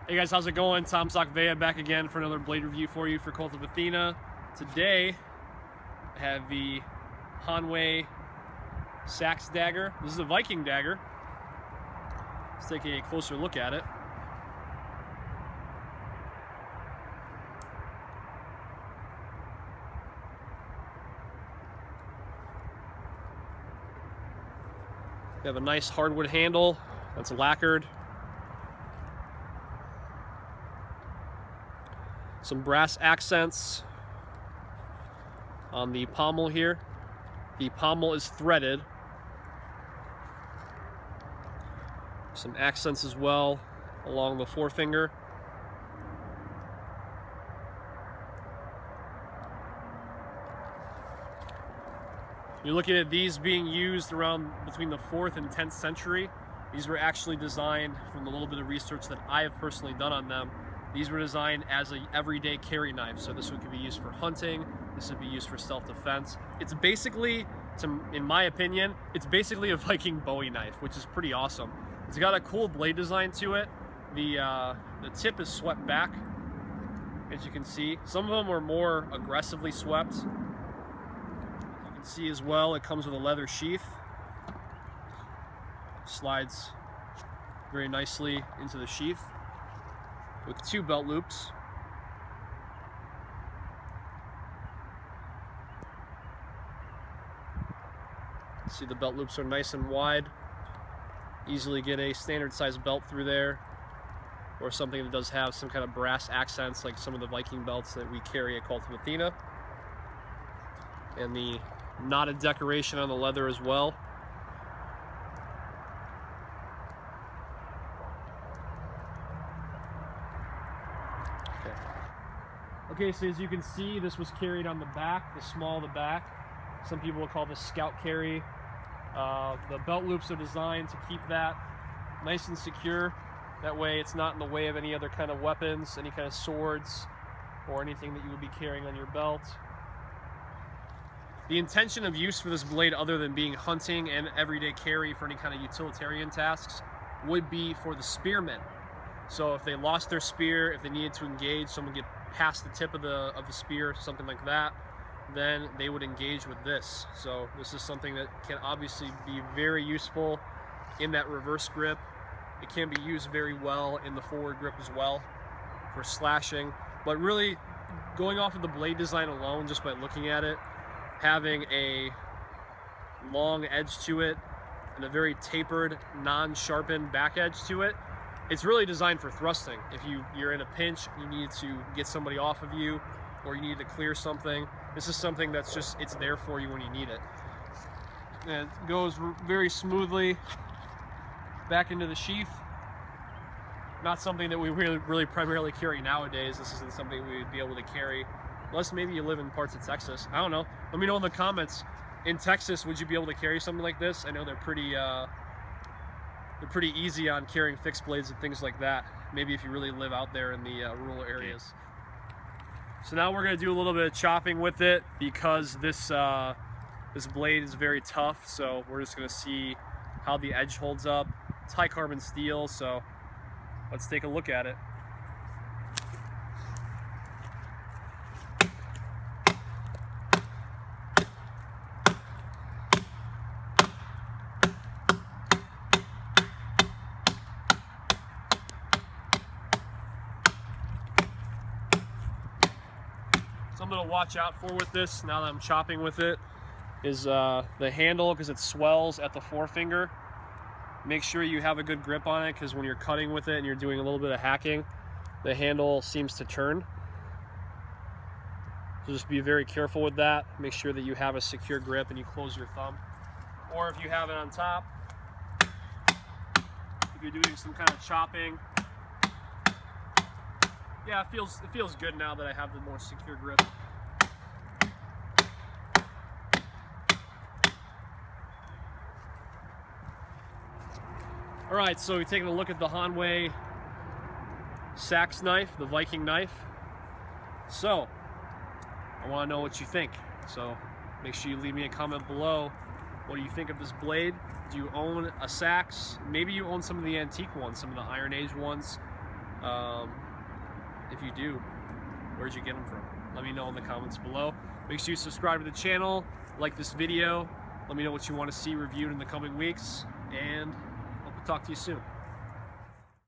Hey guys, how's it going? Tom Sockvea back again for another blade review for you for Kult of Athena. Today, I have the Hanwei Sax dagger. This is a Viking dagger. Let's take a closer look at it. We have a nice hardwood handle that's lacquered. Some brass accents on the pommel here. The pommel is threaded. Some accents as well along the forefinger. You're looking at these being used around between the 4th and 10th century. These were actually designed, from the little bit of research that I have personally done on them, these were designed as an everyday carry knife. So this one could be used for hunting, this would be used for self-defense. It's basically, in my opinion, it's basically a Viking Bowie knife, which is pretty awesome. It's got a cool blade design to it. The tip is swept back, as you can see. Some of them are more aggressively swept. As you can see as well, it comes with a leather sheath. Slides very nicely into the sheath with 2 belt loops. See, the belt loops are nice and wide. Easily get a standard size belt through there, or something that does have some kind of brass accents like some of the Viking belts that we carry at Kult of Athena. And the knotted decoration on the leather as well. Okay, so as you can see, this was carried on the back, the small of the back. Some people will call this scout carry. The belt loops are designed to keep that nice and secure. That way it's not in the way of any other kind of weapons, any kind of swords, or anything that you would be carrying on your belt. The intention of use for this blade, other than being hunting and everyday carry for any kind of utilitarian tasks, would be for the spearmen. So if they lost their spear, if they needed to engage, someone get past the tip of the spear, something like that, then they would engage with this. So this is something that can obviously be very useful in that reverse grip. It can be used very well in the forward grip as well for slashing. But really, going off of the blade design alone, just by looking at it, having a long edge to it and a very tapered, non-sharpened back edge to it, it's really designed for thrusting. If you're in a pinch, you need to get somebody off of you, or you need to clear something, this is something that's just, it's there for you when you need it. And it goes very smoothly back into the sheath. Not something that we really primarily carry nowadays. This isn't something we would be able to carry, unless maybe you live in parts of Texas. I don't know. Let me know in the comments. In Texas, would you be able to carry something like this? I know they're pretty easy on carrying fixed blades and things like that. Maybe if you really live out there in the rural areas. So now we're going to do a little bit of chopping with it, because this blade is very tough. So we're just going to see how the edge holds up. It's high carbon steel, so let's take a look at it. Something to watch out for with this, now that I'm chopping with it, is the handle, because it swells at the forefinger. Make sure you have a good grip on it, because when you're cutting with it and you're doing a little bit of hacking, the handle seems to turn. So just be very careful with that. Make sure that you have a secure grip and you close your thumb. Or if you have it on top, if you're doing some kind of chopping, yeah, it feels good now that I have the more secure grip. All right, so we're taking a look at the Hanwei Sax knife, the Viking knife. So, I want to know what you think. So, make sure you leave me a comment below. What do you think of this blade? Do you own a Sax? Maybe you own some of the antique ones, some of the Iron Age ones. If you do, where'd you get them from? Let me know in the comments below. Make sure you subscribe to the channel, like this video. Let me know what you want to see reviewed in the coming weeks, and hope to talk to you soon.